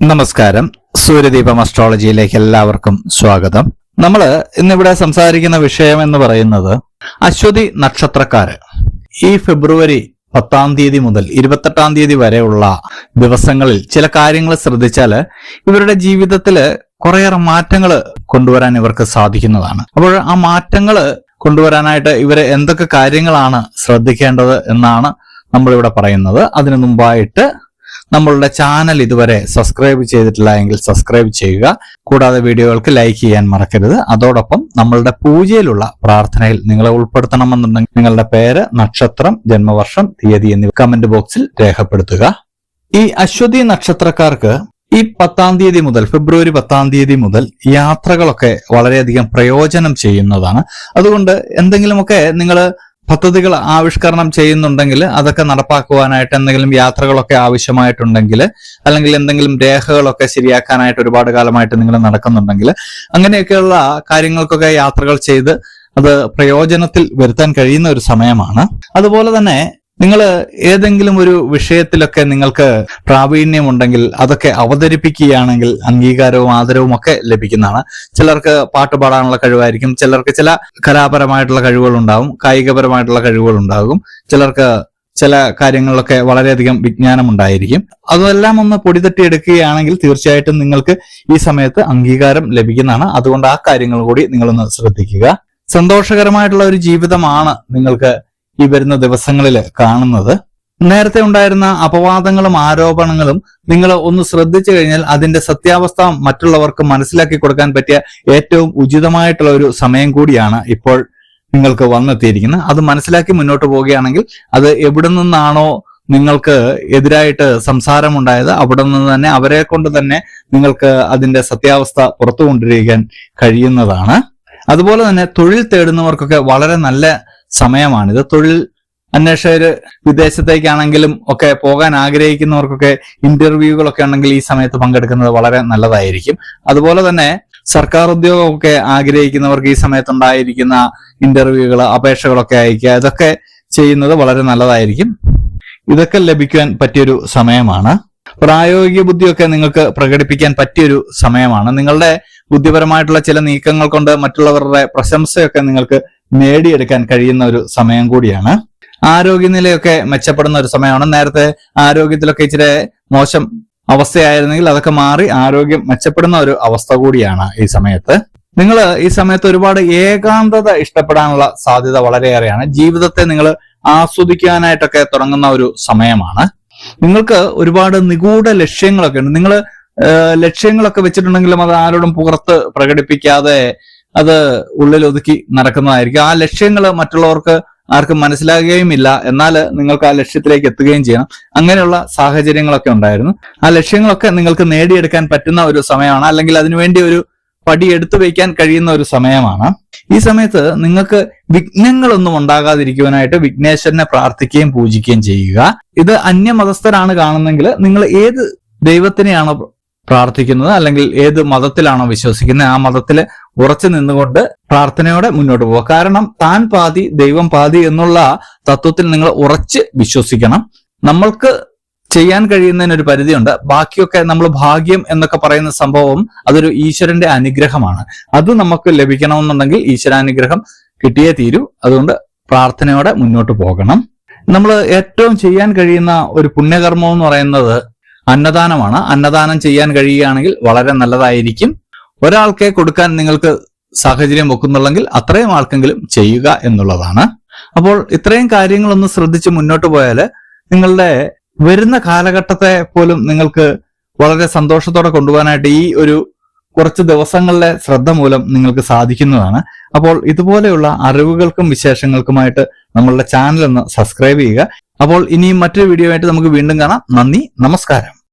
നമസ്കാരം. സൂര്യദീപം അസ്ട്രോളജിയിലേക്ക് എല്ലാവർക്കും സ്വാഗതം. നമ്മൾ ഇന്നിവിടെ സംസാരിക്കുന്ന വിഷയം എന്ന് പറയുന്നത് അശ്വതി നക്ഷത്രക്കാര് ഈ ഫെബ്രുവരി 10-ാം തീയതി മുതൽ 28-ാം തീയതി വരെയുള്ള ദിവസങ്ങളിൽ ചില കാര്യങ്ങൾ ശ്രദ്ധിച്ചാൽ ഇവരുടെ ജീവിതത്തിൽ കുറേയേറെ മാറ്റങ്ങൾ കൊണ്ടുവരാൻ ഇവർക്ക് സാധിക്കുന്നതാണ്. അപ്പോൾ ആ മാറ്റങ്ങൾ കൊണ്ടുവരാനായിട്ട് ഇവര് എന്തൊക്കെ കാര്യങ്ങളാണ് ശ്രദ്ധിക്കേണ്ടത് എന്നാണ് നമ്മളിവിടെ പറയുന്നത്. അതിനു മുമ്പായിട്ട് നമ്മളുടെ ചാനൽ ഇതുവരെ സബ്സ്ക്രൈബ് ചെയ്തിട്ടില്ല എങ്കിൽ സബ്സ്ക്രൈബ് ചെയ്യുക. കൂടാതെ വീഡിയോകൾക്ക് ലൈക്ക് ചെയ്യാൻ മറക്കരുത്. അതോടൊപ്പം നമ്മളുടെ പൂജയിലുള്ള പ്രാർത്ഥനയിൽ നിങ്ങളെ ഉൾപ്പെടുത്തണമെന്നുണ്ടെങ്കിൽ നിങ്ങളുടെ പേര്, നക്ഷത്രം, ജന്മവർഷം, തീയതി എന്നിവ കമന്റ് ബോക്സിൽ രേഖപ്പെടുത്തുക. ഈ അശ്വതി നക്ഷത്രക്കാർക്ക് ഈ 10-ാം തീയതി മുതൽ ഫെബ്രുവരി 10-ാം തീയതി മുതൽ യാത്രകളൊക്കെ വളരെയധികം പ്രയോജനം ചെയ്യുന്നതാണ്. അതുകൊണ്ട് എന്തെങ്കിലുമൊക്കെ നിങ്ങൾ പദ്ധതികൾ ആവിഷ്കരണം ചെയ്യുന്നുണ്ടെങ്കിൽ അതൊക്കെ നടപ്പാക്കുവാനായിട്ട് എന്തെങ്കിലും യാത്രകളൊക്കെ ആവശ്യമായിട്ടുണ്ടെങ്കിൽ അല്ലെങ്കിൽ എന്തെങ്കിലും രേഖകളൊക്കെ ശരിയാക്കാനായിട്ട് ഒരുപാട് കാലമായിട്ട് നിങ്ങൾ നടക്കുന്നുണ്ടെങ്കിൽ അങ്ങനെയൊക്കെയുള്ള കാര്യങ്ങൾക്കൊക്കെ യാത്രകൾ ചെയ്ത് അത് പ്രയോജനത്തിൽ വരുത്താൻ കഴിയുന്ന ഒരു സമയമാണ്. അതുപോലെ തന്നെ നിങ്ങൾ ഏതെങ്കിലും ഒരു വിഷയത്തിലൊക്കെ നിങ്ങൾക്ക് പ്രാവീണ്യമുണ്ടെങ്കിൽ അതൊക്കെ അവതരിപ്പിക്കുകയാണെങ്കിൽ അംഗീകാരവും ആദരവും ഒക്കെ ലഭിക്കുന്നതാണ്. ചിലർക്ക് പാട്ട് പാടാനുള്ള കഴിവായിരിക്കും, ചിലർക്ക് ചില കലാപരമായിട്ടുള്ള കഴിവുകൾ ഉണ്ടാകും, കായികപരമായിട്ടുള്ള കഴിവുകൾ ഉണ്ടാകും, ചിലർക്ക് ചില കാര്യങ്ങളിലൊക്കെ വളരെയധികം വിജ്ഞാനം ഉണ്ടായിരിക്കും. അതെല്ലാം ഒന്ന് പൊടിതട്ടിയെടുക്കുകയാണെങ്കിൽ തീർച്ചയായിട്ടും നിങ്ങൾക്ക് ഈ സമയത്ത് അംഗീകാരം ലഭിക്കുന്നതാണ്. അതുകൊണ്ട് ആ കാര്യങ്ങൾ കൂടി നിങ്ങളൊന്ന് ശ്രദ്ധിക്കുക. സന്തോഷകരമായിട്ടുള്ള ഒരു ജീവിതമാണ് നിങ്ങൾക്ക് ഈ വരുന്ന ദിവസങ്ങളിൽ കാണുന്നത്. നേരത്തെ ഉണ്ടായിരുന്ന അപവാദങ്ങളും ആരോപണങ്ങളും നിങ്ങൾ ഒന്ന് ശ്രദ്ധിച്ചു കഴിഞ്ഞാൽ അതിന്റെ സത്യാവസ്ഥ മറ്റുള്ളവർക്ക് മനസ്സിലാക്കി കൊടുക്കാൻ പറ്റിയ ഏറ്റവും ഉചിതമായിട്ടുള്ള ഒരു സമയം കൂടിയാണ് ഇപ്പോൾ നിങ്ങൾക്ക് വന്നെത്തിയിരിക്കുന്നത്. അത് മനസ്സിലാക്കി മുന്നോട്ട് പോവുകയാണെങ്കിൽ അത് എവിടെ നിന്നാണോ നിങ്ങൾക്ക് എതിരായിട്ട് സംസാരമുണ്ടായത് അവിടെ നിന്ന് തന്നെ അവരെ കൊണ്ട് തന്നെ നിങ്ങൾക്ക് അതിന്റെ സത്യാവസ്ഥ പുറത്തു കൊണ്ടുവരിക്കാൻ കഴിയുന്നതാണ്. അതുപോലെ തന്നെ തൊഴിൽ തേടുന്നവർക്കൊക്കെ വളരെ നല്ല സമയമാണിത്. തൊഴിൽ അന്വേഷകര് വിദേശത്തേക്കാണെങ്കിലും ഒക്കെ പോകാൻ ആഗ്രഹിക്കുന്നവർക്കൊക്കെ ഇന്റർവ്യൂകളൊക്കെ ഉണ്ടെങ്കിൽ ഈ സമയത്ത് പങ്കെടുക്കുന്നത് വളരെ നല്ലതായിരിക്കും. അതുപോലെ തന്നെ സർക്കാർ ഉദ്യോഗമൊക്കെ ആഗ്രഹിക്കുന്നവർക്ക് ഈ സമയത്തുണ്ടായിരിക്കുന്ന ഇന്റർവ്യൂകൾ, അപേക്ഷകളൊക്കെ അയക്കുക, ഇതൊക്കെ ചെയ്യുന്നത് വളരെ നല്ലതായിരിക്കും. ഇതൊക്കെ ലഭിക്കാൻ പറ്റിയൊരു സമയമാണ്. പ്രായോഗിക ബുദ്ധിയൊക്കെ നിങ്ങൾക്ക് പ്രകടിപ്പിക്കാൻ പറ്റിയൊരു സമയമാണ്. നിങ്ങളുടെ ബുദ്ധിപരമായിട്ടുള്ള ചില നീക്കങ്ങൾ കൊണ്ട് മറ്റുള്ളവരുടെ പ്രശംസയൊക്കെ നിങ്ങൾക്ക് നേടിയെടുക്കാൻ കഴിയുന്ന ഒരു സമയം കൂടിയാണ്. ആരോഗ്യനിലയൊക്കെ മെച്ചപ്പെടുന്ന ഒരു സമയമാണ്. നേരത്തെ ആരോഗ്യത്തിലൊക്കെ ഇച്ചിരി മോശം അവസ്ഥയായിരുന്നെങ്കിൽ അതൊക്കെ മാറി ആരോഗ്യം മെച്ചപ്പെടുന്ന ഒരു അവസ്ഥ കൂടിയാണ് ഈ സമയത്ത്. നിങ്ങൾ ഈ സമയത്ത് ഒരുപാട് ഏകാന്തത ഇഷ്ടപ്പെടാനുള്ള സാധ്യത വളരെയേറെയാണ്. ജീവിതത്തെ നിങ്ങൾ ആസ്വദിക്കാനായിട്ടൊക്കെ തുടങ്ങുന്ന ഒരു സമയമാണ്. നിങ്ങൾക്ക് ഒരുപാട് നിഗൂഢ ലക്ഷ്യങ്ങളൊക്കെ ഉണ്ട്. നിങ്ങൾ ലക്ഷ്യങ്ങളൊക്കെ വെച്ചിട്ടുണ്ടെങ്കിലും അത് ആരോടും പുറത്ത് പ്രകടിപ്പിക്കാതെ അത് ഉള്ളിൽ ഒതുക്കി നടക്കുന്നതായിരിക്കും. ആ ലക്ഷ്യങ്ങൾ മറ്റുള്ളവർക്ക് ആർക്കും മനസ്സിലാകുകയുമില്ല. എന്നാൽ നിങ്ങൾക്ക് ആ ലക്ഷ്യത്തിലേക്ക് എത്തുകയും ചെയ്യണം. അങ്ങനെയുള്ള സാഹചര്യങ്ങളൊക്കെ ഉണ്ടായിരുന്നു. ആ ലക്ഷ്യങ്ങളൊക്കെ നിങ്ങൾക്ക് നേടിയെടുക്കാൻ പറ്റുന്ന ഒരു സമയമാണ്. അല്ലെങ്കിൽ അതിനുവേണ്ടി ഒരു പടി എടുത്തു വയ്ക്കാൻ കഴിയുന്ന ഒരു സമയമാണ്. ഈ സമയത്ത് നിങ്ങൾക്ക് വിഘ്നങ്ങളൊന്നും ഉണ്ടാകാതിരിക്കുവാനായിട്ട് വിഘ്നേശ്വരനെ പ്രാർത്ഥിക്കുകയും പൂജിക്കുകയും ചെയ്യുക. ഇത് അന്യമതസ്ഥരാണ് കാണുന്നെങ്കിൽ നിങ്ങൾ ഏത് ദൈവത്തിനെയാണോ പ്രാർത്ഥിക്കുന്നത് അല്ലെങ്കിൽ ഏത് മതത്തിലാണോ വിശ്വസിക്കുന്നത് ആ മതത്തിൽ ഉറച്ചു നിന്നുകൊണ്ട് പ്രാർത്ഥനയോടെ മുന്നോട്ട് പോവുക. കാരണം താൻ പാതി ദൈവം പാതി എന്നുള്ള തത്വത്തിൽ നിങ്ങൾ ഉറച്ച് വിശ്വസിക്കണം. നമ്മൾക്ക് ചെയ്യാൻ കഴിയുന്നതിനൊരു പരിധിയുണ്ട്. ബാക്കിയൊക്കെ നമ്മൾ ഭാഗ്യം എന്നൊക്കെ പറയുന്ന സംഭവം അതൊരു ഈശ്വരന്റെ അനുഗ്രഹമാണ്. അത് നമുക്ക് ലഭിക്കണമെന്നുണ്ടെങ്കിൽ ഈശ്വരാനുഗ്രഹം കിട്ടിയേ തീരൂ. അതുകൊണ്ട് പ്രാർത്ഥനയോടെ മുന്നോട്ട് പോകണം. നമ്മൾ ഏറ്റവും ചെയ്യാൻ കഴിയുന്ന ഒരു പുണ്യകർമ്മം എന്ന് പറയുന്നത് അന്നദാനമാണ്. അന്നദാനം ചെയ്യാൻ കഴിയുകയാണെങ്കിൽ വളരെ നല്ലതായിരിക്കും. ഒരാൾക്കെ കൊടുക്കാൻ നിങ്ങൾക്ക് സാഹചര്യം വെക്കുന്നുള്ളെങ്കിൽ അത്രയും ആൾക്കെങ്കിലും ചെയ്യുക എന്നുള്ളതാണ്. അപ്പോൾ ഇത്രയും കാര്യങ്ങളൊന്ന് ശ്രദ്ധിച്ച് മുന്നോട്ട് പോയാൽ നിങ്ങളുടെ വരുന്ന കാലഘട്ടത്തെ പോലും നിങ്ങൾക്ക് വളരെ സന്തോഷത്തോടെ കൊണ്ടുപോകാനായിട്ട് ഈ ഒരു കുറച്ച് ദിവസങ്ങളിലെ ശ്രദ്ധ മൂലം നിങ്ങൾക്ക് സാധിക്കുന്നതാണ്. അപ്പോൾ ഇതുപോലെയുള്ള അറിവുകൾക്കും വിശേഷങ്ങൾക്കുമായിട്ട് നമ്മളുടെ ചാനൽ ഒന്ന് സബ്സ്ക്രൈബ് ചെയ്യുക. അപ്പോൾ ഇനിയും മറ്റൊരു വീഡിയോ ആയിട്ട് നമുക്ക് വീണ്ടും കാണാം. നന്ദി, നമസ്കാരം.